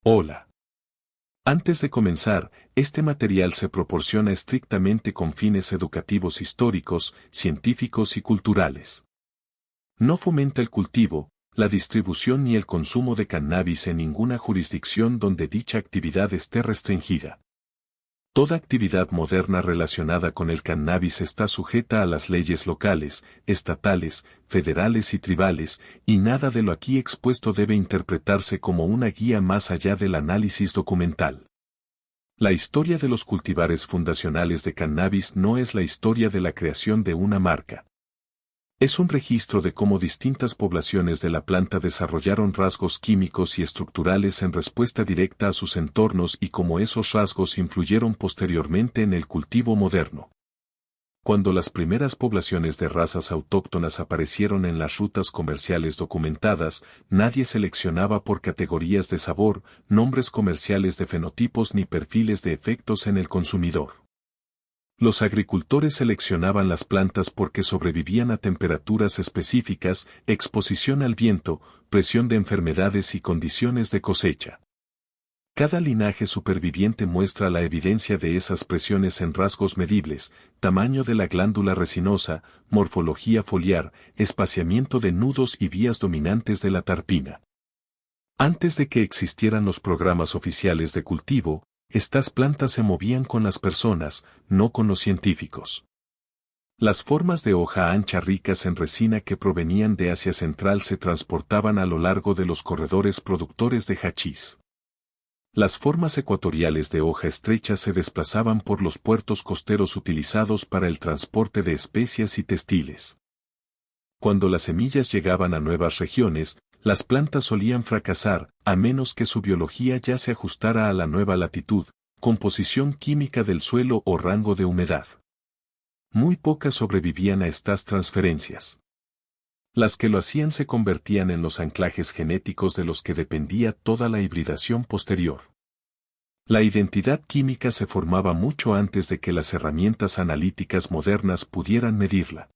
Hola. Antes de comenzar, este material se proporciona estrictamente con fines educativos históricos, científicos y culturales. No fomenta el cultivo, la distribución ni el consumo de cannabis en ninguna jurisdicción donde dicha actividad esté restringida. Toda actividad moderna relacionada con el cannabis está sujeta a las leyes locales, estatales, federales y tribales, y nada de lo aquí expuesto debe interpretarse como una guía más allá del análisis documental. La historia de los cultivares fundacionales de cannabis no es la historia de la creación de una marca. Es un registro de cómo distintas poblaciones de la planta desarrollaron rasgos químicos y estructurales en respuesta directa a sus entornos y cómo esos rasgos influyeron posteriormente en el cultivo moderno. Cuando las primeras poblaciones de razas autóctonas aparecieron en las rutas comerciales documentadas, nadie seleccionaba por categorías de sabor, nombres comerciales de fenotipos ni perfiles de efectos en el consumidor. Los agricultores seleccionaban las plantas porque sobrevivían a temperaturas específicas, exposición al viento, presión de enfermedades y condiciones de cosecha. Cada linaje superviviente muestra la evidencia de esas presiones en rasgos medibles, tamaño de la glándula resinosa, morfología foliar, espaciamiento de nudos y vías dominantes de la tarpina. Antes de que existieran los programas oficiales de cultivo, estas plantas se movían con las personas, no con los científicos. Las formas de hoja ancha ricas en resina que provenían de Asia Central se transportaban a lo largo de los corredores productores de hachís. Las formas ecuatoriales de hoja estrecha se desplazaban por los puertos costeros utilizados para el transporte de especias y textiles. Cuando las semillas llegaban a nuevas regiones, las plantas solían fracasar, a menos que su biología ya se ajustara a la nueva latitud, composición química del suelo o rango de humedad. Muy pocas sobrevivían a estas transferencias. Las que lo hacían se convertían en los anclajes genéticos de los que dependía toda la hibridación posterior. La identidad química se formaba mucho antes de que las herramientas analíticas modernas pudieran medirla.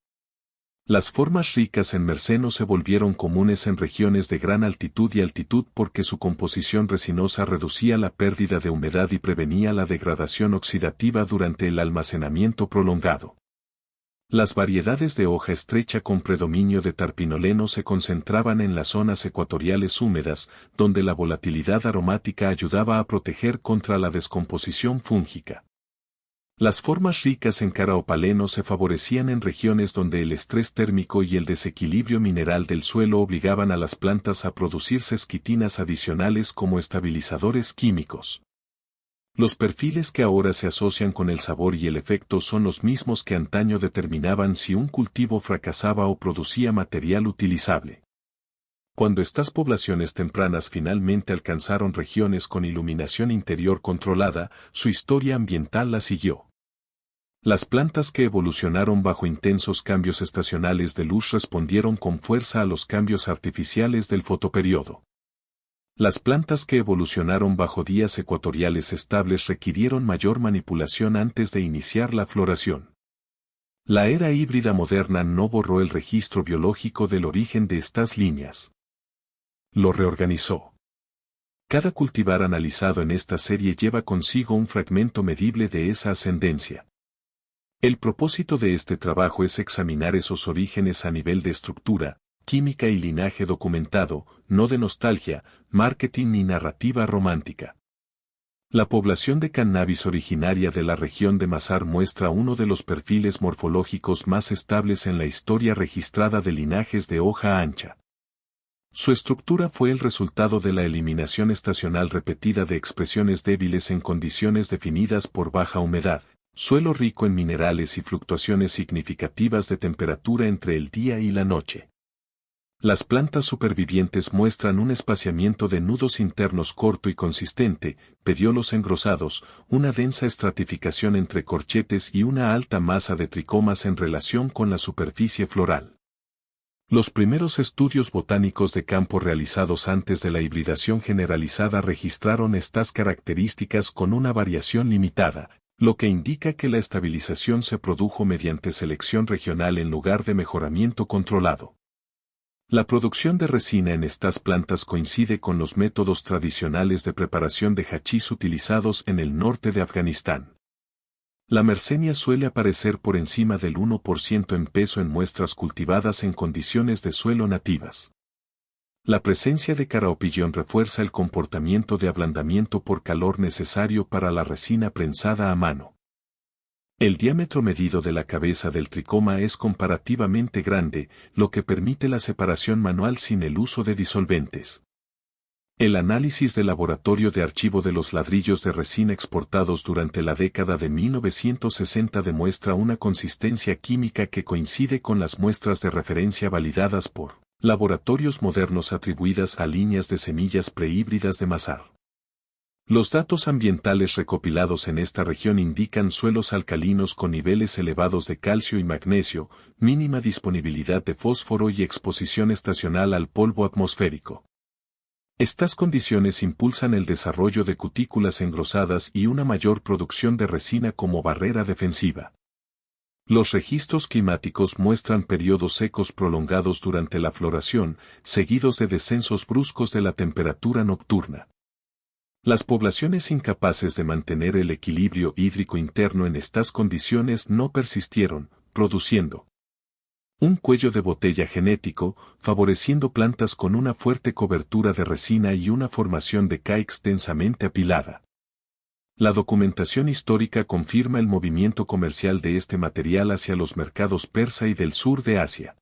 Las formas ricas en merceno se volvieron comunes en regiones de gran altitud y altitud porque su composición resinosa reducía la pérdida de humedad y prevenía la degradación oxidativa durante el almacenamiento prolongado. Las variedades de hoja estrecha con predominio de tarpinoleno se concentraban en las zonas ecuatoriales húmedas, donde la volatilidad aromática ayudaba a proteger contra la descomposición fúngica. Las formas ricas en caraopaleno se favorecían en regiones donde el estrés térmico y el desequilibrio mineral del suelo obligaban a las plantas a producir sesquitinas adicionales como estabilizadores químicos. Los perfiles que ahora se asocian con el sabor y el efecto son los mismos que antaño determinaban si un cultivo fracasaba o producía material utilizable. Cuando estas poblaciones tempranas finalmente alcanzaron regiones con iluminación interior controlada, su historia ambiental la siguió. Las plantas que evolucionaron bajo intensos cambios estacionales de luz respondieron con fuerza a los cambios artificiales del fotoperiodo. Las plantas que evolucionaron bajo días ecuatoriales estables requirieron mayor manipulación antes de iniciar la floración. La era híbrida moderna no borró el registro biológico del origen de estas líneas. Lo reorganizó. Cada cultivar analizado en esta serie lleva consigo un fragmento medible de esa ascendencia. El propósito de este trabajo es examinar esos orígenes a nivel de estructura, química y linaje documentado, no de nostalgia, marketing ni narrativa romántica. La población de cannabis originaria de la región de Mazar muestra uno de los perfiles morfológicos más estables en la historia registrada de linajes de hoja ancha. Su estructura fue el resultado de la eliminación estacional repetida de expresiones débiles en condiciones definidas por baja humedad, suelo rico en minerales y fluctuaciones significativas de temperatura entre el día y la noche. Las plantas supervivientes muestran un espaciamiento de nudos internos corto y consistente, pediolos engrosados, una densa estratificación entre corchetes y una alta masa de tricomas en relación con la superficie floral. Los primeros estudios botánicos de campo realizados antes de la hibridación generalizada registraron estas características con una variación limitada, lo que indica que la estabilización se produjo mediante selección regional en lugar de mejoramiento controlado. La producción de resina en estas plantas coincide con los métodos tradicionales de preparación de hachís utilizados en el norte de Afganistán. La mercenia suele aparecer por encima del 1% en peso en muestras cultivadas en condiciones de suelo nativas. La presencia de caraopillón refuerza el comportamiento de ablandamiento por calor necesario para la resina prensada a mano. El diámetro medido de la cabeza del tricoma es comparativamente grande, lo que permite la separación manual sin el uso de disolventes. El análisis de laboratorio de archivo de los ladrillos de resina exportados durante la década de 1960 demuestra una consistencia química que coincide con las muestras de referencia validadas por laboratorios modernos atribuidas a líneas de semillas prehíbridas de Mazar. Los datos ambientales recopilados en esta región indican suelos alcalinos con niveles elevados de calcio y magnesio, mínima disponibilidad de fósforo y exposición estacional al polvo atmosférico. Estas condiciones impulsan el desarrollo de cutículas engrosadas y una mayor producción de resina como barrera defensiva. Los registros climáticos muestran periodos secos prolongados durante la floración, seguidos de descensos bruscos de la temperatura nocturna. Las poblaciones incapaces de mantener el equilibrio hídrico interno en estas condiciones no persistieron, produciendo un cuello de botella genético, favoreciendo plantas con una fuerte cobertura de resina y una formación de caix densamente apilada. La documentación histórica confirma el movimiento comercial de este material hacia los mercados persa y del sur de Asia.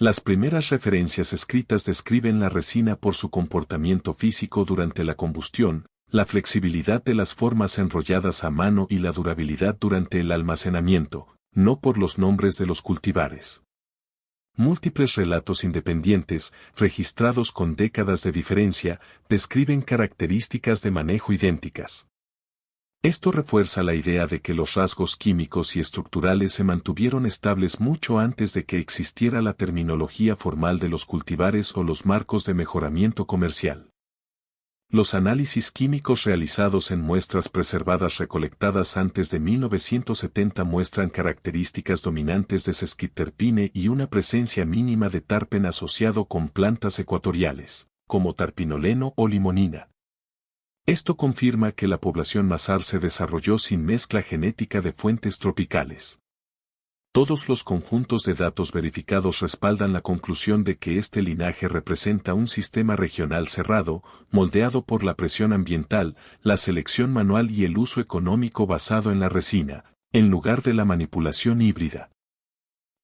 Las primeras referencias escritas describen la resina por su comportamiento físico durante la combustión, la flexibilidad de las formas enrolladas a mano y la durabilidad durante el almacenamiento, no por los nombres de los cultivares. Múltiples relatos independientes, registrados con décadas de diferencia, describen características de manejo idénticas. Esto refuerza la idea de que los rasgos químicos y estructurales se mantuvieron estables mucho antes de que existiera la terminología formal de los cultivares o los marcos de mejoramiento comercial. Los análisis químicos realizados en muestras preservadas recolectadas antes de 1970 muestran características dominantes de sesquiterpine y una presencia mínima de tarpen asociado con plantas ecuatoriales, como tarpinoleno o limonina. Esto confirma que la población Mazar se desarrolló sin mezcla genética de fuentes tropicales. Todos los conjuntos de datos verificados respaldan la conclusión de que este linaje representa un sistema regional cerrado, moldeado por la presión ambiental, la selección manual y el uso económico basado en la resina, en lugar de la manipulación híbrida.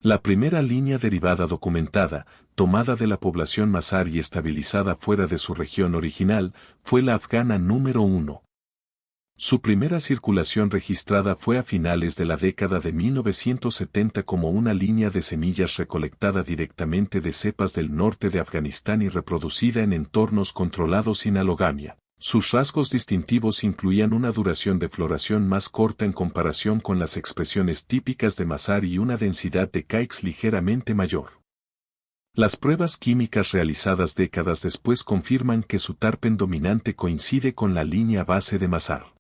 La primera línea derivada documentada, tomada de la población Mazar y estabilizada fuera de su región original, fue la afgana número 1. Su primera circulación registrada fue a finales de la década de 1970 como una línea de semillas recolectada directamente de cepas del norte de Afganistán y reproducida en entornos controlados sin alogamia. Sus rasgos distintivos incluían una duración de floración más corta en comparación con las expresiones típicas de Mazar y una densidad de caix ligeramente mayor. Las pruebas químicas realizadas décadas después confirman que su tarpen dominante coincide con la línea base de Mazar.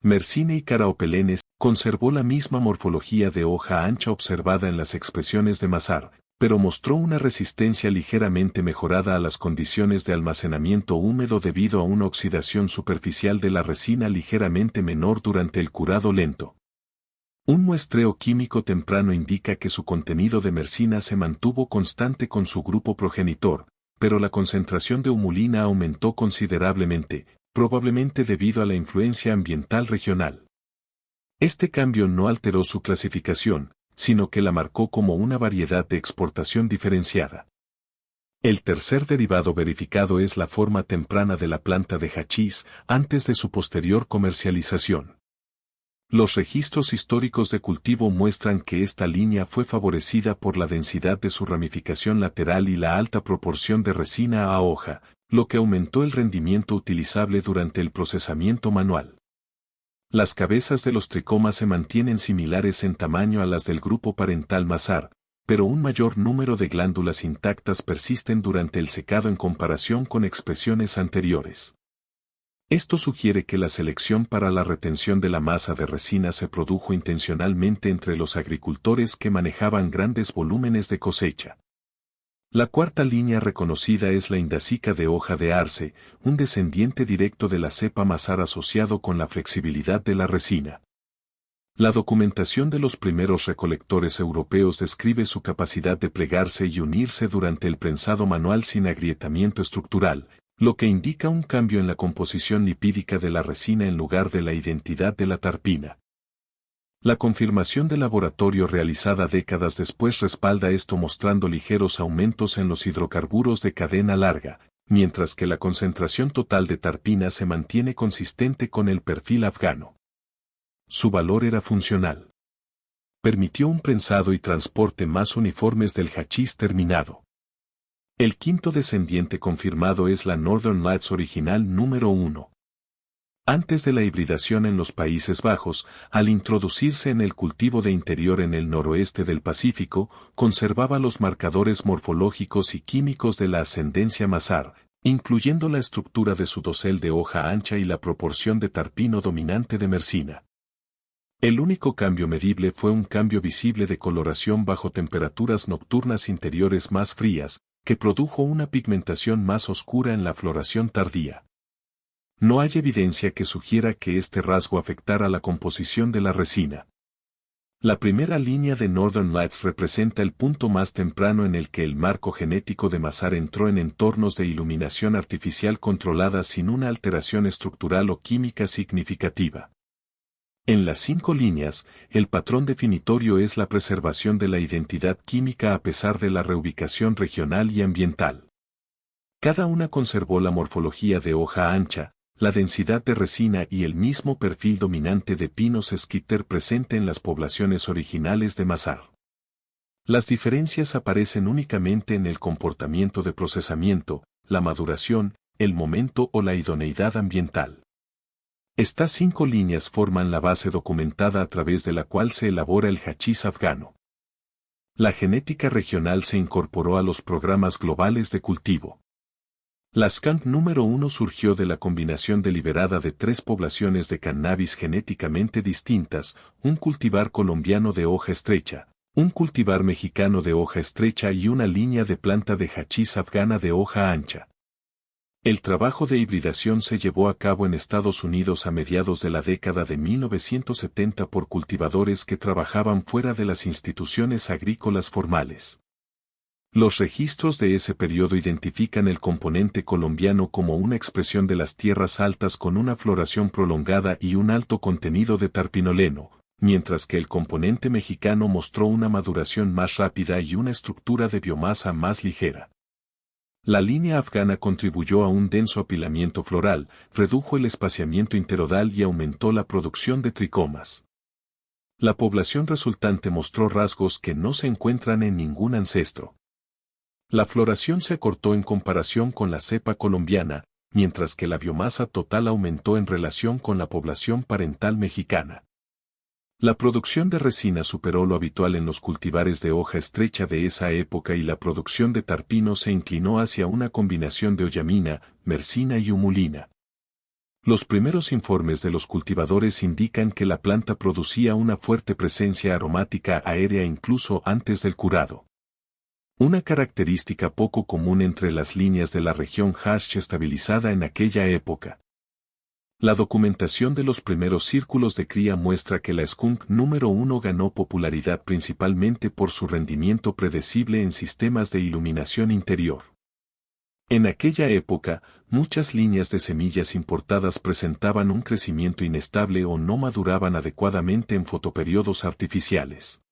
Mercine y Caraopelenes conservó la misma morfología de hoja ancha observada en las expresiones de Mazar, pero mostró una resistencia ligeramente mejorada a las condiciones de almacenamiento húmedo debido a una oxidación superficial de la resina ligeramente menor durante el curado lento. Un muestreo químico temprano indica que su contenido de mercina se mantuvo constante con su grupo progenitor, pero la concentración de humulina aumentó considerablemente, probablemente debido a la influencia ambiental regional. Este cambio no alteró su clasificación, sino que la marcó como una variedad de exportación diferenciada. El tercer derivado verificado es la forma temprana de la planta de hachís antes de su posterior comercialización. Los registros históricos de cultivo muestran que esta línea fue favorecida por la densidad de su ramificación lateral y la alta proporción de resina a hoja, lo que aumentó el rendimiento utilizable durante el procesamiento manual. Las cabezas de los tricomas se mantienen similares en tamaño a las del grupo parental Mazar, pero un mayor número de glándulas intactas persisten durante el secado en comparación con expresiones anteriores. Esto sugiere que la selección para la retención de la masa de resina se produjo intencionalmente entre los agricultores que manejaban grandes volúmenes de cosecha. La cuarta línea reconocida es la Indacica de hoja de arce, un descendiente directo de la cepa Mazar asociado con la flexibilidad de la resina. La documentación de los primeros recolectores europeos describe su capacidad de plegarse y unirse durante el prensado manual sin agrietamiento estructural, lo que indica un cambio en la composición lipídica de la resina en lugar de la identidad de la tarpina. La confirmación de laboratorio realizada décadas después respalda esto mostrando ligeros aumentos en los hidrocarburos de cadena larga, mientras que la concentración total de tarpina se mantiene consistente con el perfil afgano. Su valor era funcional. Permitió un prensado y transporte más uniformes del hachís terminado. El quinto descendiente confirmado es la Northern Lights original número 1. Antes de la hibridación en los Países Bajos, al introducirse en el cultivo de interior en el noroeste del Pacífico, conservaba los marcadores morfológicos y químicos de la ascendencia Mazar, incluyendo la estructura de su dosel de hoja ancha y la proporción de tarpino dominante de Mersina. El único cambio medible fue un cambio visible de coloración bajo temperaturas nocturnas interiores más frías, que produjo una pigmentación más oscura en la floración tardía. No hay evidencia que sugiera que este rasgo afectara la composición de la resina. La primera línea de Northern Lights representa el punto más temprano en el que el marco genético de Mazar entró en entornos de iluminación artificial controlada sin una alteración estructural o química significativa. En las 5 líneas, el patrón definitorio es la preservación de la identidad química a pesar de la reubicación regional y ambiental. Cada una conservó la morfología de hoja ancha, la densidad de resina y el mismo perfil dominante de pinos Schitter presente en las poblaciones originales de Mazar. Las diferencias aparecen únicamente en el comportamiento de procesamiento, la maduración, el momento o la idoneidad ambiental. Estas 5 líneas forman la base documentada a través de la cual se elabora el hachís afgano. La genética regional se incorporó a los programas globales de cultivo. La skunk número 1 surgió de la combinación deliberada de 3 poblaciones de cannabis genéticamente distintas, un cultivar colombiano de hoja estrecha, un cultivar mexicano de hoja estrecha y una línea de planta de hachís afgana de hoja ancha. El trabajo de hibridación se llevó a cabo en Estados Unidos a mediados de la década de 1970 por cultivadores que trabajaban fuera de las instituciones agrícolas formales. Los registros de ese periodo identifican el componente colombiano como una expresión de las tierras altas con una floración prolongada y un alto contenido de tarpinoleno, mientras que el componente mexicano mostró una maduración más rápida y una estructura de biomasa más ligera. La línea afgana contribuyó a un denso apilamiento floral, redujo el espaciamiento interodal y aumentó la producción de tricomas. La población resultante mostró rasgos que no se encuentran en ningún ancestro. La floración se acortó en comparación con la cepa colombiana, mientras que la biomasa total aumentó en relación con la población parental mexicana. La producción de resina superó lo habitual en los cultivares de hoja estrecha de esa época y la producción de tarpino se inclinó hacia una combinación de oyamina, mersina y humulina. Los primeros informes de los cultivadores indican que la planta producía una fuerte presencia aromática aérea incluso antes del curado. Una característica poco común entre las líneas de la región hash estabilizada en aquella época. La documentación de los primeros círculos de cría muestra que la skunk número 1 ganó popularidad principalmente por su rendimiento predecible en sistemas de iluminación interior. En aquella época, muchas líneas de semillas importadas presentaban un crecimiento inestable o no maduraban adecuadamente en fotoperiodos artificiales.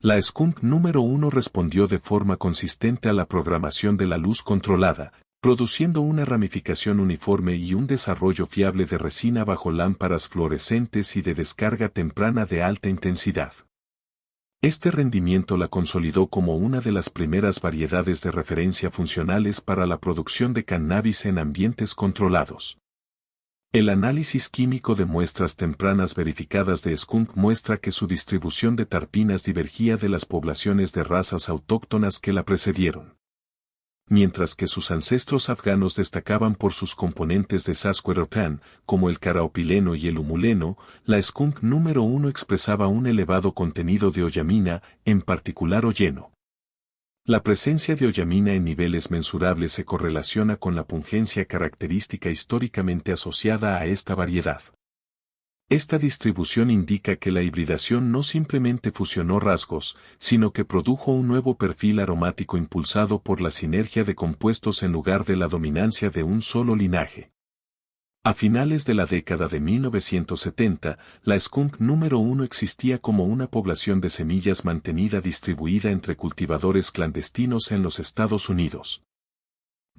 La skunk número 1 respondió de forma consistente a la programación de la luz controlada, produciendo una ramificación uniforme y un desarrollo fiable de resina bajo lámparas fluorescentes y de descarga temprana de alta intensidad. Este rendimiento la consolidó como una de las primeras variedades de referencia funcionales para la producción de cannabis en ambientes controlados. El análisis químico de muestras tempranas verificadas de skunk muestra que su distribución de tarpinas divergía de las poblaciones de razas autóctonas que la precedieron. Mientras que sus ancestros afganos destacaban por sus componentes de Sasquatterpan, como el caraopileno y el humuleno, la skunk número 1 expresaba un elevado contenido de oyamina, en particular oyeno. La presencia de oyamina en niveles mensurables se correlaciona con la pungencia característica históricamente asociada a esta variedad. Esta distribución indica que la hibridación no simplemente fusionó rasgos, sino que produjo un nuevo perfil aromático impulsado por la sinergia de compuestos en lugar de la dominancia de un solo linaje. A finales de la década de 1970, la skunk número 1 existía como una población de semillas mantenida distribuida entre cultivadores clandestinos en los Estados Unidos.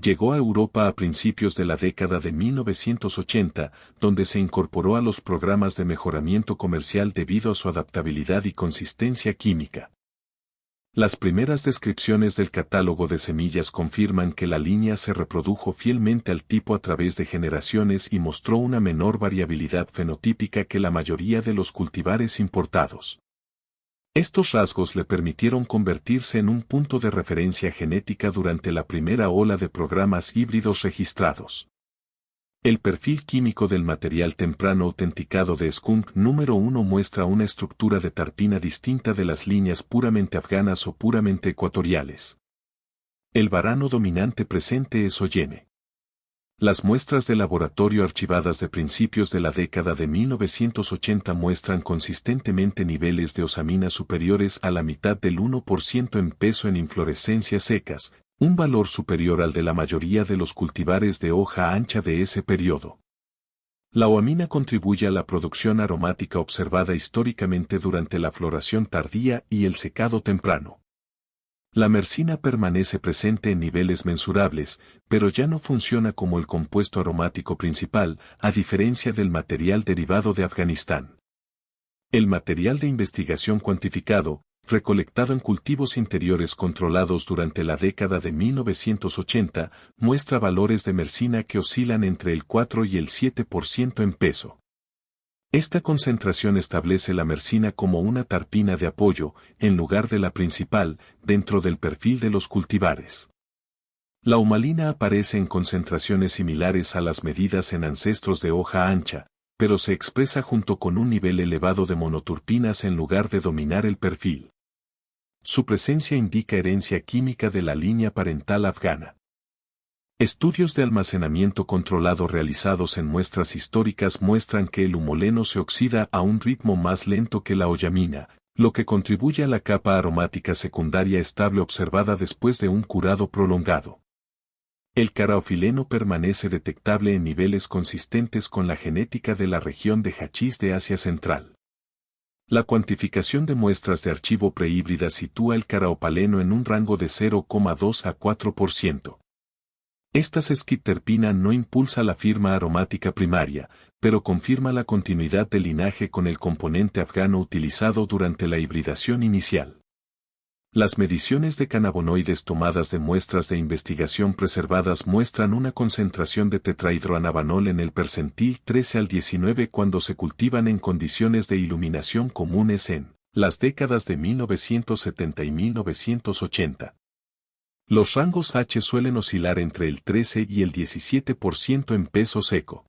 Llegó a Europa a principios de la década de 1980, donde se incorporó a los programas de mejoramiento comercial debido a su adaptabilidad y consistencia química. Las primeras descripciones del catálogo de semillas confirman que la línea se reprodujo fielmente al tipo a través de generaciones y mostró una menor variabilidad fenotípica que la mayoría de los cultivares importados. Estos rasgos le permitieron convertirse en un punto de referencia genética durante la primera ola de programas híbridos registrados. El perfil químico del material temprano autenticado de skunk número 1 muestra una estructura de tarpina distinta de las líneas puramente afganas o puramente ecuatoriales. El varano dominante presente es oyene. Las muestras de laboratorio archivadas de principios de la década de 1980 muestran consistentemente niveles de osamina superiores a la mitad del 1% en peso en inflorescencias secas, un valor superior al de la mayoría de los cultivares de hoja ancha de ese periodo. La oamina contribuye a la producción aromática observada históricamente durante la floración tardía y el secado temprano. La mersina permanece presente en niveles mensurables, pero ya no funciona como el compuesto aromático principal, a diferencia del material derivado de Afganistán. El material de investigación cuantificado, recolectado en cultivos interiores controlados durante la década de 1980, muestra valores de mersina que oscilan entre el 4 y el 7% en peso. Esta concentración establece la mersina como una tarpina de apoyo, en lugar de la principal, dentro del perfil de los cultivares. La humalina aparece en concentraciones similares a las medidas en ancestros de hoja ancha, pero se expresa junto con un nivel elevado de monoturpinas en lugar de dominar el perfil. Su presencia indica herencia química de la línea parental afgana. Estudios de almacenamiento controlado realizados en muestras históricas muestran que el humoleno se oxida a un ritmo más lento que la oyamina, lo que contribuye a la capa aromática secundaria estable observada después de un curado prolongado. El caraofileno permanece detectable en niveles consistentes con la genética de la región de hachís de Asia Central. La cuantificación de muestras de archivo prehíbrida sitúa el caraopaleno en un rango de 0,2 a 4%. Esta sesquiterpina no impulsa la firma aromática primaria, pero confirma la continuidad del linaje con el componente afgano utilizado durante la hibridación inicial. Las mediciones de cannabinoides tomadas de muestras de investigación preservadas muestran una concentración de tetrahidroanabanol en el percentil 13 al 19 cuando se cultivan en condiciones de iluminación comunes en las décadas de 1970 y 1980. Los rangos H suelen oscilar entre el 13 y el 17% en peso seco.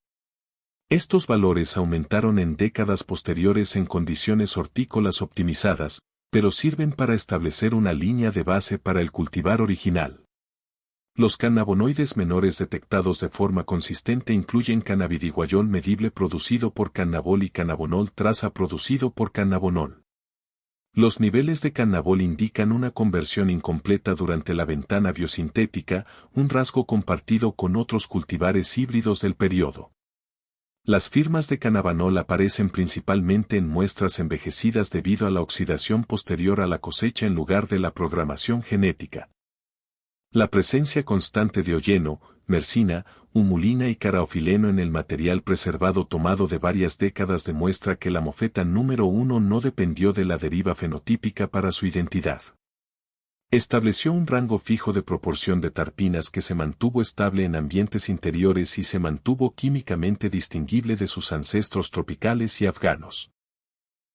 Estos valores aumentaron en décadas posteriores en condiciones hortícolas optimizadas, pero sirven para establecer una línea de base para el cultivar original. Los cannabinoides menores detectados de forma consistente incluyen cannabidiol medible producido por cannabol y cannabinol traza producido por cannabinol. Los niveles de cannabol indican una conversión incompleta durante la ventana biosintética, un rasgo compartido con otros cultivares híbridos del periodo. Las firmas de cannabinol aparecen principalmente en muestras envejecidas debido a la oxidación posterior a la cosecha en lugar de la programación genética. La presencia constante de oyeno, mersina, humulina y caraofileno en el material preservado tomado de varias décadas demuestra que la mofeta número 1 no dependió de la deriva fenotípica para su identidad. Estableció un rango fijo de proporción de tarpinas que se mantuvo estable en ambientes interiores y se mantuvo químicamente distinguible de sus ancestros tropicales y afganos.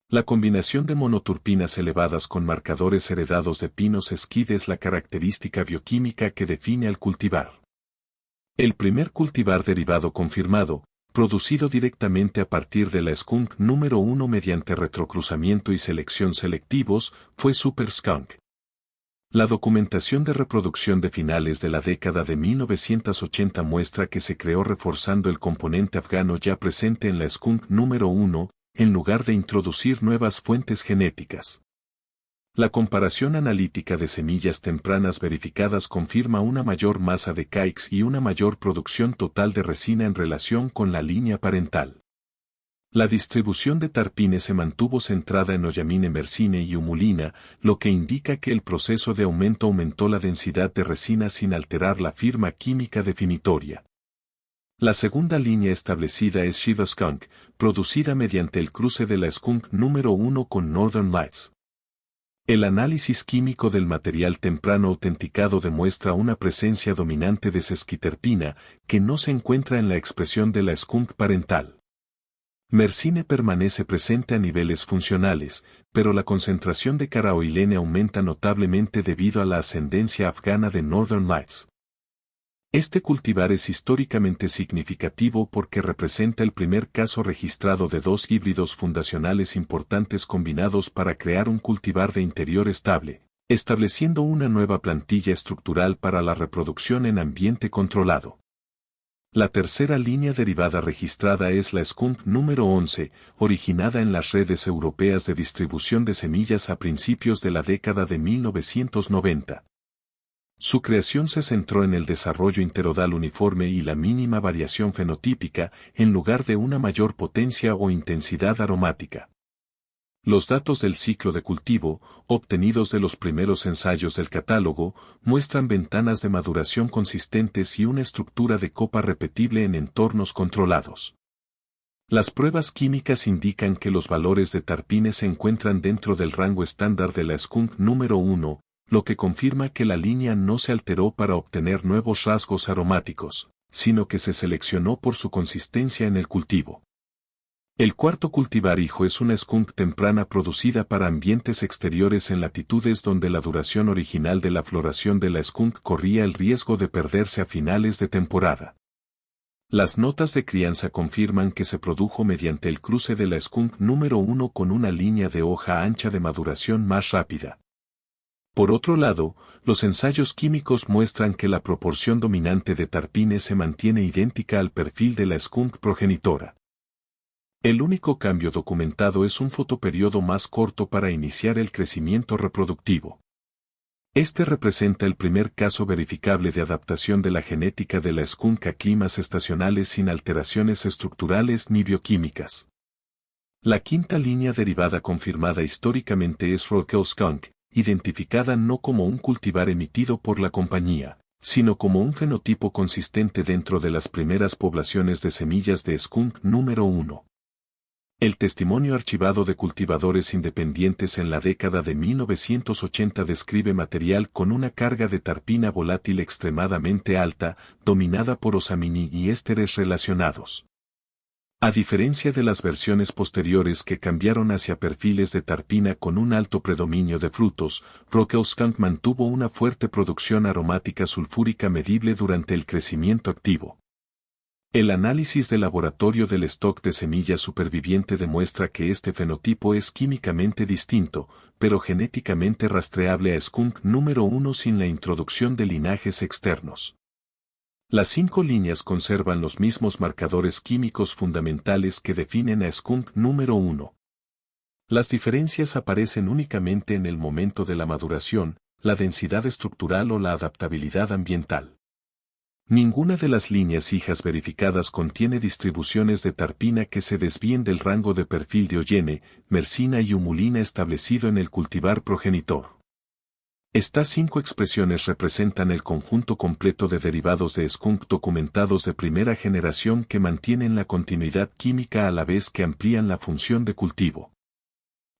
La combinación de monoturpinas elevadas con marcadores heredados de pinos esquid es la característica bioquímica que define al cultivar. El primer cultivar derivado confirmado, producido directamente a partir de la skunk número 1 mediante retrocruzamiento y selección selectivos, fue Super Skunk. La documentación de reproducción de finales de la década de 1980 muestra que se creó reforzando el componente afgano ya presente en la skunk número 1, en lugar de introducir nuevas fuentes genéticas. La comparación analítica de semillas tempranas verificadas confirma una mayor masa de caix y una mayor producción total de resina en relación con la línea parental. La distribución de tarpines se mantuvo centrada en oyamine, mercine y humulina, lo que indica que el proceso de aumento aumentó la densidad de resina sin alterar la firma química definitoria. La segunda línea establecida es Shiva Skunk, producida mediante el cruce de la skunk número 1 con Northern Lights. El análisis químico del material temprano autenticado demuestra una presencia dominante de sesquiterpina que no se encuentra en la expresión de la skunk parental. Mercine permanece presente a niveles funcionales, pero la concentración de caraoilene aumenta notablemente debido a la ascendencia afgana de Northern Lights. Este cultivar es históricamente significativo porque representa el primer caso registrado de dos híbridos fundacionales importantes combinados para crear un cultivar de interior estable, estableciendo una nueva plantilla estructural para la reproducción en ambiente controlado. La tercera línea derivada registrada es la skunk número 11, originada en las redes europeas de distribución de semillas a principios de la década de 1990. Su creación se centró en el desarrollo interodal uniforme y la mínima variación fenotípica, en lugar de una mayor potencia o intensidad aromática. Los datos del ciclo de cultivo, obtenidos de los primeros ensayos del catálogo, muestran ventanas de maduración consistentes y una estructura de copa repetible en entornos controlados. Las pruebas químicas indican que los valores de tarpines se encuentran dentro del rango estándar de la skunk número 1, lo que confirma que la línea no se alteró para obtener nuevos rasgos aromáticos, sino que se seleccionó por su consistencia en el cultivo. El cuarto cultivar hijo es una skunk temprana producida para ambientes exteriores en latitudes donde la duración original de la floración de la skunk corría el riesgo de perderse a finales de temporada. Las notas de crianza confirman que se produjo mediante el cruce de la skunk número 1 con una línea de hoja ancha de maduración más rápida. Por otro lado, los ensayos químicos muestran que la proporción dominante de tarpines se mantiene idéntica al perfil de la skunk progenitora. El único cambio documentado es un fotoperiodo más corto para iniciar el crecimiento reproductivo. Este representa el primer caso verificable de adaptación de la genética de la skunk a climas estacionales sin alteraciones estructurales ni bioquímicas. La quinta línea derivada confirmada históricamente es Rockell Skunk, identificada no como un cultivar emitido por la compañía, sino como un fenotipo consistente dentro de las primeras poblaciones de semillas de skunk número 1. El testimonio archivado de cultivadores independientes en la década de 1980 describe material con una carga de tarpina volátil extremadamente alta, dominada por osamini y ésteres relacionados. A diferencia de las versiones posteriores que cambiaron hacia perfiles de tarpina con un alto predominio de frutos, Rockell Skunk mantuvo una fuerte producción aromática sulfúrica medible durante el crecimiento activo. El análisis de laboratorio del stock de semillas superviviente demuestra que este fenotipo es químicamente distinto, pero genéticamente rastreable a skunk número 1 sin la introducción de linajes externos. Las 5 líneas conservan los mismos marcadores químicos fundamentales que definen a skunk número 1. Las diferencias aparecen únicamente en el momento de la maduración, la densidad estructural o la adaptabilidad ambiental. Ninguna de las líneas hijas verificadas contiene distribuciones de tarpina que se desvíen del rango de perfil de oyene, mercina y humulina establecido en el cultivar progenitor. Estas 5 expresiones representan el conjunto completo de derivados de skunk documentados de primera generación que mantienen la continuidad química a la vez que amplían la función de cultivo.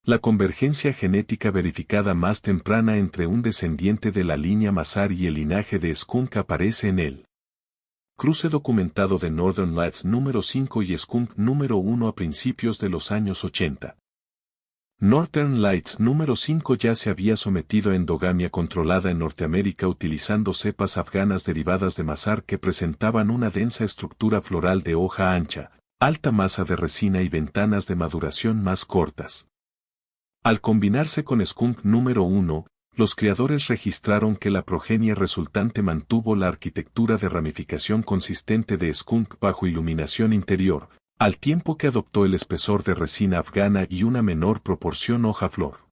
La convergencia genética verificada más temprana entre un descendiente de la línea Mazar y el linaje de skunk aparece en él. Cruce documentado de Northern Lights número 5 y skunk número 1 a principios de los años 80. Northern Lights número 5 ya se había sometido a endogamia controlada en Norteamérica utilizando cepas afganas derivadas de Mazar que presentaban una densa estructura floral de hoja ancha, alta masa de resina y ventanas de maduración más cortas. Al combinarse con skunk número 1, los creadores registraron que la progenie resultante mantuvo la arquitectura de ramificación consistente de skunk bajo iluminación interior, al tiempo que adoptó el espesor de resina afgana y una menor proporción hoja-flor.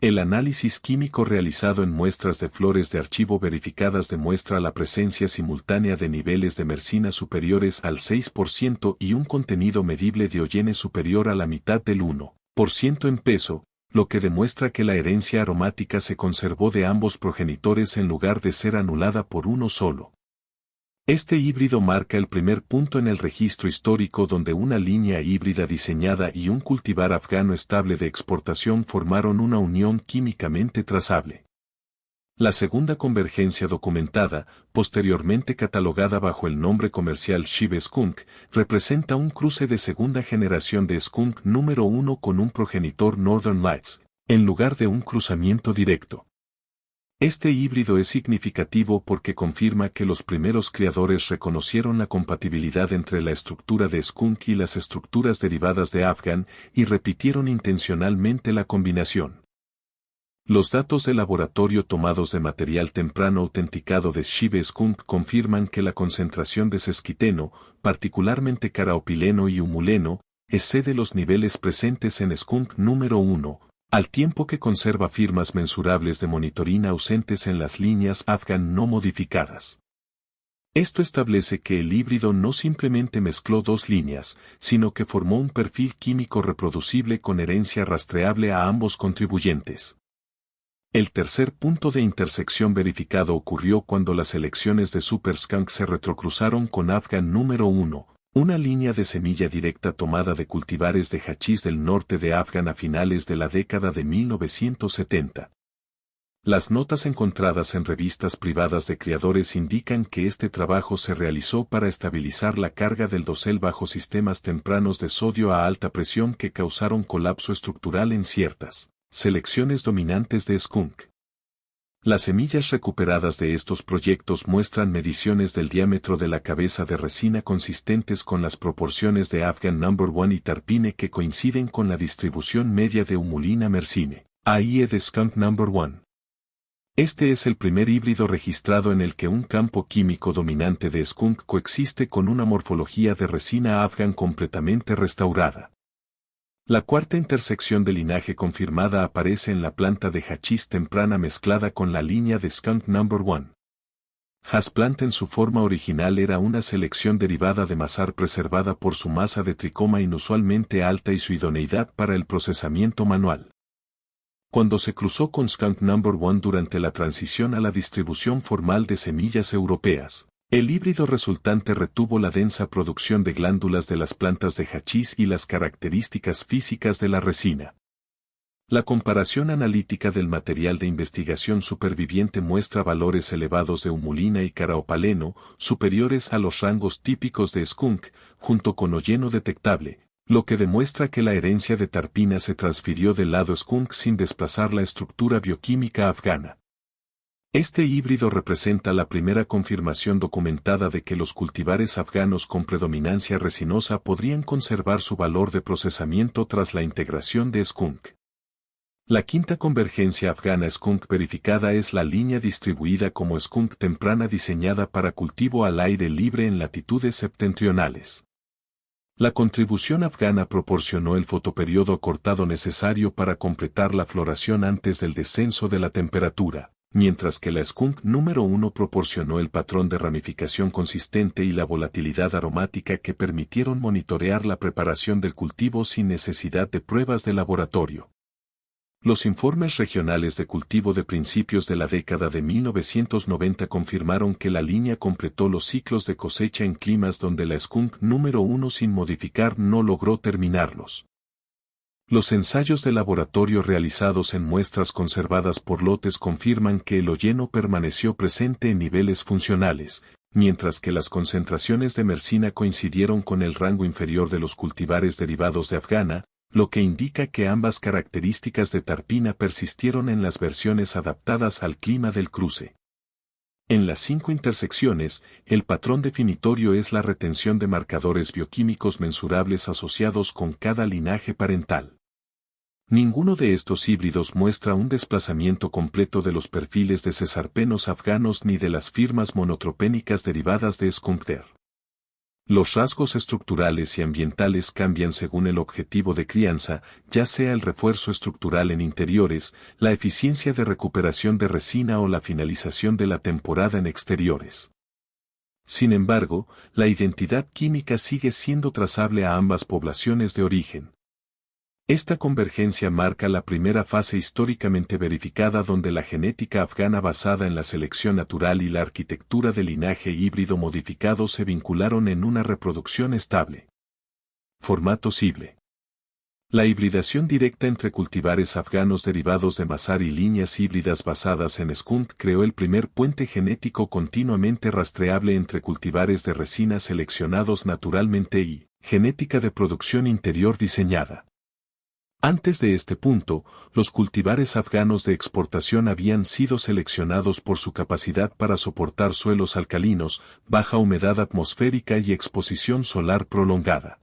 El análisis químico realizado en muestras de flores de archivo verificadas demuestra la presencia simultánea de niveles de mercina superiores al 6% y un contenido medible de hollene superior a la mitad del 1% en peso, lo que demuestra que la herencia aromática se conservó de ambos progenitores en lugar de ser anulada por uno solo. Este híbrido marca el primer punto en el registro histórico donde una línea híbrida diseñada y un cultivar afgano estable de exportación formaron una unión químicamente trazable. La segunda convergencia documentada, posteriormente catalogada bajo el nombre comercial Shiba Skunk, representa un cruce de segunda generación de skunk número 1 con un progenitor Northern Lights, en lugar de un cruzamiento directo. Este híbrido es significativo porque confirma que los primeros criadores reconocieron la compatibilidad entre la estructura de skunk y las estructuras derivadas de afgan y repitieron intencionalmente la combinación. Los datos de laboratorio tomados de material temprano autenticado de Shiba Skunk confirman que la concentración de sesquiteno, particularmente caraopileno y humuleno, excede los niveles presentes en skunk número 1. Al tiempo que conserva firmas mensurables de monitorina ausentes en las líneas afgan no modificadas. Esto establece que el híbrido no simplemente mezcló dos líneas, sino que formó un perfil químico reproducible con herencia rastreable a ambos contribuyentes. El tercer punto de intersección verificado ocurrió cuando las selecciones de Super Skunk se retrocruzaron con afgan número 1. Una línea de semilla directa tomada de cultivares de hachís del norte de Afgan a finales de la década de 1970. Las notas encontradas en revistas privadas de criadores indican que este trabajo se realizó para estabilizar la carga del dosel bajo sistemas tempranos de sodio a alta presión que causaron colapso estructural en ciertas selecciones dominantes de skunk. Las semillas recuperadas de estos proyectos muestran mediciones del diámetro de la cabeza de resina consistentes con las proporciones de Afgan No. 1 y Tarpine que coinciden con la distribución media de humulina mercine, AIE de Skunk No. 1. Este es el primer híbrido registrado en el que un campo químico dominante de skunk coexiste con una morfología de resina afgan completamente restaurada. La cuarta intersección de linaje confirmada aparece en la planta de hachís temprana mezclada con la línea de Skunk No. 1. Hasplant en su forma original era una selección derivada de mazar preservada por su masa de tricoma inusualmente alta y su idoneidad para el procesamiento manual. Cuando se cruzó con Skunk No. 1 durante la transición a la distribución formal de semillas europeas, el híbrido resultante retuvo la densa producción de glándulas de las plantas de hachís y las características físicas de la resina. La comparación analítica del material de investigación superviviente muestra valores elevados de humulina y caraopaleno, superiores a los rangos típicos de skunk, junto con holleno detectable, lo que demuestra que la herencia de tarpina se transfirió del lado skunk sin desplazar la estructura bioquímica afgana. Este híbrido representa la primera confirmación documentada de que los cultivares afganos con predominancia resinosa podrían conservar su valor de procesamiento tras la integración de skunk. La quinta convergencia afgana skunk verificada es la línea distribuida como skunk temprana diseñada para cultivo al aire libre en latitudes septentrionales. La contribución afgana proporcionó el fotoperiodo acortado necesario para completar la floración antes del descenso de la temperatura, mientras que la skunk número 1 proporcionó el patrón de ramificación consistente y la volatilidad aromática que permitieron monitorear la preparación del cultivo sin necesidad de pruebas de laboratorio. Los informes regionales de cultivo de principios de la década de 1990 confirmaron que la línea completó los ciclos de cosecha en climas donde la skunk número 1 sin modificar no logró terminarlos. Los ensayos de laboratorio realizados en muestras conservadas por lotes confirman que el holleno permaneció presente en niveles funcionales, mientras que las concentraciones de mercina coincidieron con el rango inferior de los cultivares derivados de afgana, lo que indica que ambas características de tarpina persistieron en las versiones adaptadas al clima del cruce. En las 5 intersecciones, el patrón definitorio es la retención de marcadores bioquímicos mensurables asociados con cada linaje parental. Ninguno de estos híbridos muestra un desplazamiento completo de los perfiles de cesarpenos afganos ni de las firmas monotropénicas derivadas de Skunkter. Los rasgos estructurales y ambientales cambian según el objetivo de crianza, ya sea el refuerzo estructural en interiores, la eficiencia de recuperación de resina o la finalización de la temporada en exteriores. Sin embargo, la identidad química sigue siendo trazable a ambas poblaciones de origen. Esta convergencia marca la primera fase históricamente verificada donde la genética afgana basada en la selección natural y la arquitectura de linaje híbrido modificado se vincularon en una reproducción estable. Formato Sible. La hibridación directa entre cultivares afganos derivados de Mazar y líneas híbridas basadas en skunk creó el primer puente genético continuamente rastreable entre cultivares de resina seleccionados naturalmente y genética de producción interior diseñada. Antes de este punto, los cultivares afganos de exportación habían sido seleccionados por su capacidad para soportar suelos alcalinos, baja humedad atmosférica y exposición solar prolongada.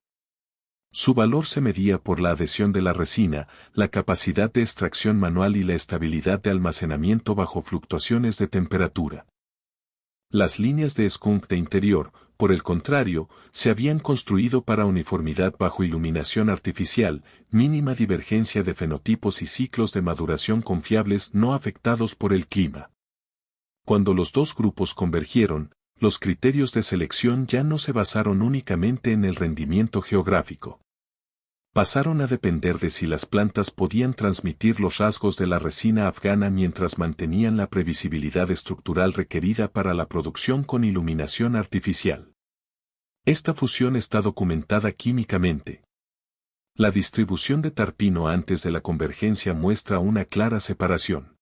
Su valor se medía por la adhesión de la resina, la capacidad de extracción manual y la estabilidad de almacenamiento bajo fluctuaciones de temperatura. Las líneas de skunk de interior, por el contrario, se habían construido para uniformidad bajo iluminación artificial, mínima divergencia de fenotipos y ciclos de maduración confiables no afectados por el clima. Cuando los dos grupos convergieron, los criterios de selección ya no se basaron únicamente en el rendimiento geográfico. Pasaron a depender de si las plantas podían transmitir los rasgos de la resina afgana mientras mantenían la previsibilidad estructural requerida para la producción con iluminación artificial. Esta fusión está documentada químicamente. La distribución de Tarpino antes de la convergencia muestra una clara separación.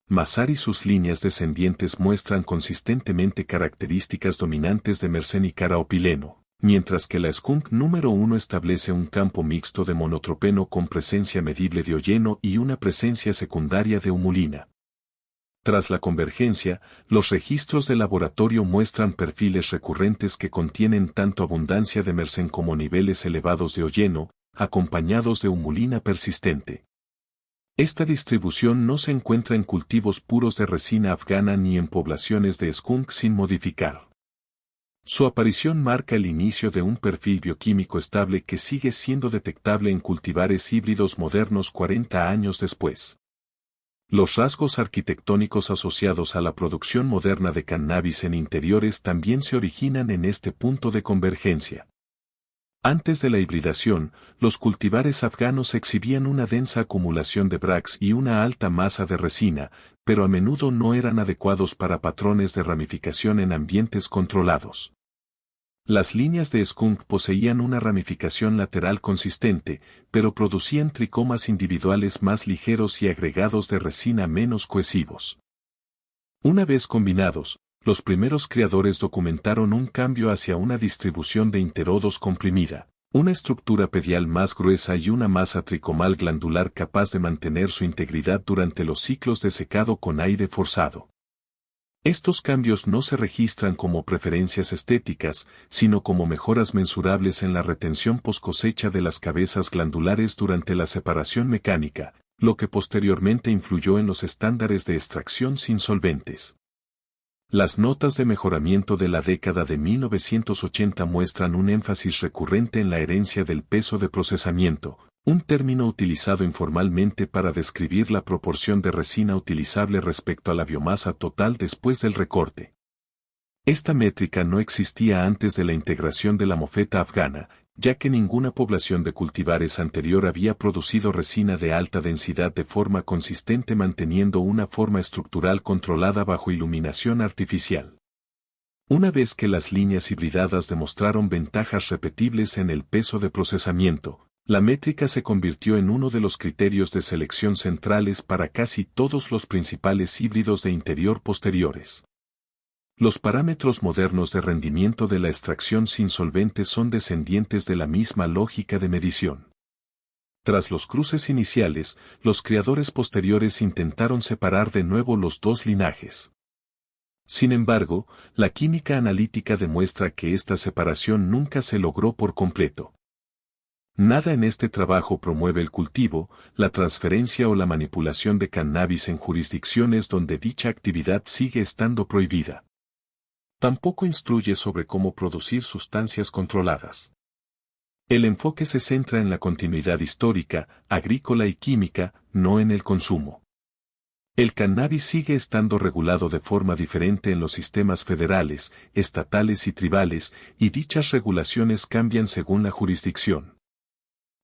Mazar y sus líneas descendientes muestran consistentemente características dominantes de Mersenícara opileno, mientras que la skunk número 1 establece un campo mixto de monotropeno con presencia medible de holleno y una presencia secundaria de humulina. Tras la convergencia, los registros de laboratorio muestran perfiles recurrentes que contienen tanto abundancia de mersen como niveles elevados de holleno, acompañados de humulina persistente. Esta distribución no se encuentra en cultivos puros de resina afgana ni en poblaciones de skunk sin modificar. Su aparición marca el inicio de un perfil bioquímico estable que sigue siendo detectable en cultivares híbridos modernos 40 años después. Los rasgos arquitectónicos asociados a la producción moderna de cannabis en interiores también se originan en este punto de convergencia. Antes de la hibridación, los cultivares afganos exhibían una densa acumulación de bracts y una alta masa de resina, pero a menudo no eran adecuados para patrones de ramificación en ambientes controlados. Las líneas de skunk poseían una ramificación lateral consistente, pero producían tricomas individuales más ligeros y agregados de resina menos cohesivos. Una vez combinados, los primeros criadores documentaron un cambio hacia una distribución de interodos comprimida, una estructura pedial más gruesa y una masa tricomal glandular capaz de mantener su integridad durante los ciclos de secado con aire forzado. Estos cambios no se registran como preferencias estéticas, sino como mejoras mensurables en la retención poscosecha de las cabezas glandulares durante la separación mecánica, lo que posteriormente influyó en los estándares de extracción sin solventes. Las notas de mejoramiento de la década de 1980 muestran un énfasis recurrente en la herencia del peso de procesamiento, un término utilizado informalmente para describir la proporción de resina utilizable respecto a la biomasa total después del recorte. Esta métrica no existía antes de la integración de la mofeta afgana, ya que ninguna población de cultivares anterior había producido resina de alta densidad de forma consistente manteniendo una forma estructural controlada bajo iluminación artificial. Una vez que las líneas hibridadas demostraron ventajas repetibles en el peso de procesamiento, la métrica se convirtió en uno de los criterios de selección centrales para casi todos los principales híbridos de interior posteriores. Los parámetros modernos de rendimiento de la extracción sin solventes son descendientes de la misma lógica de medición. Tras los cruces iniciales, los criadores posteriores intentaron separar de nuevo los dos linajes. Sin embargo, la química analítica demuestra que esta separación nunca se logró por completo. Nada en este trabajo promueve el cultivo, la transferencia o la manipulación de cannabis en jurisdicciones donde dicha actividad sigue estando prohibida. Tampoco instruye sobre cómo producir sustancias controladas. El enfoque se centra en la continuidad histórica, agrícola y química, no en el consumo. El cannabis sigue estando regulado de forma diferente en los sistemas federales, estatales y tribales, y dichas regulaciones cambian según la jurisdicción.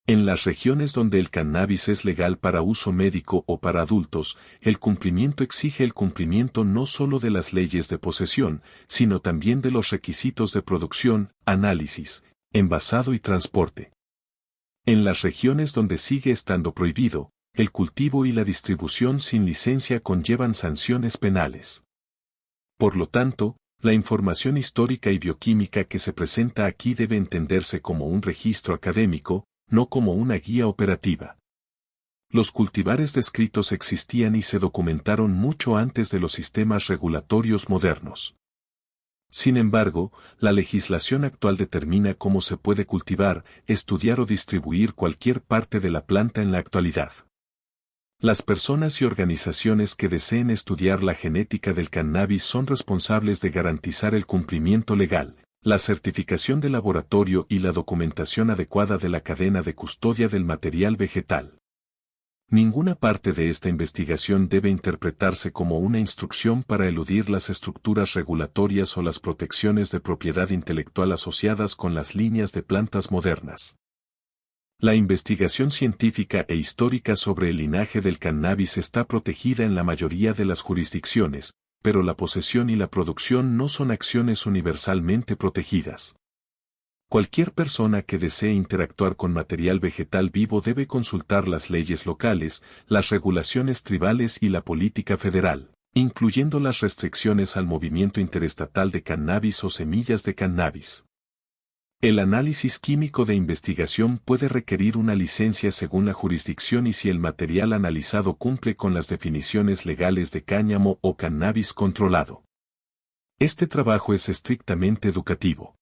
En las regiones donde el cannabis es legal para uso médico o para adultos, el cumplimiento exige el cumplimiento no solo de las leyes de posesión, sino también de los requisitos de producción, análisis, envasado y transporte. En las regiones donde sigue estando prohibido, el cultivo y la distribución sin licencia conllevan sanciones penales. Por lo tanto, la información histórica y bioquímica que se presenta aquí debe entenderse como un registro académico, no como una guía operativa. Los cultivares descritos existían y se documentaron mucho antes de los sistemas regulatorios modernos. Sin embargo, la legislación actual determina cómo se puede cultivar, estudiar o distribuir cualquier parte de la planta en la actualidad. Las personas y organizaciones que deseen estudiar la genética del cannabis son responsables de garantizar el cumplimiento legal, la certificación de laboratorio y la documentación adecuada de la cadena de custodia del material vegetal. Ninguna parte de esta investigación debe interpretarse como una instrucción para eludir las estructuras regulatorias o las protecciones de propiedad intelectual asociadas con las líneas de plantas modernas. La investigación científica e histórica sobre el linaje del cannabis está protegida en la mayoría de las jurisdicciones, pero la posesión y la producción no son acciones universalmente protegidas. Cualquier persona que desee interactuar con material vegetal vivo debe consultar las leyes locales, las regulaciones tribales y la política federal, incluyendo las restricciones al movimiento interestatal de cannabis o semillas de cannabis. El análisis químico de investigación puede requerir una licencia según la jurisdicción y si el material analizado cumple con las definiciones legales de cáñamo o cannabis controlado. Este trabajo es estrictamente educativo.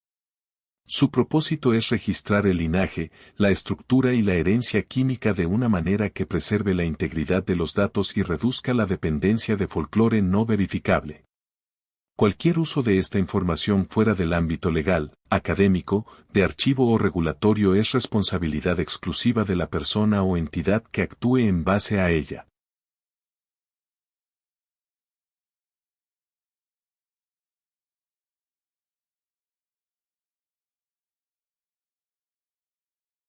Su propósito es registrar el linaje, la estructura y la herencia química de una manera que preserve la integridad de los datos y reduzca la dependencia de folclore no verificable. Cualquier uso de esta información fuera del ámbito legal, académico, de archivo o regulatorio es responsabilidad exclusiva de la persona o entidad que actúe en base a ella.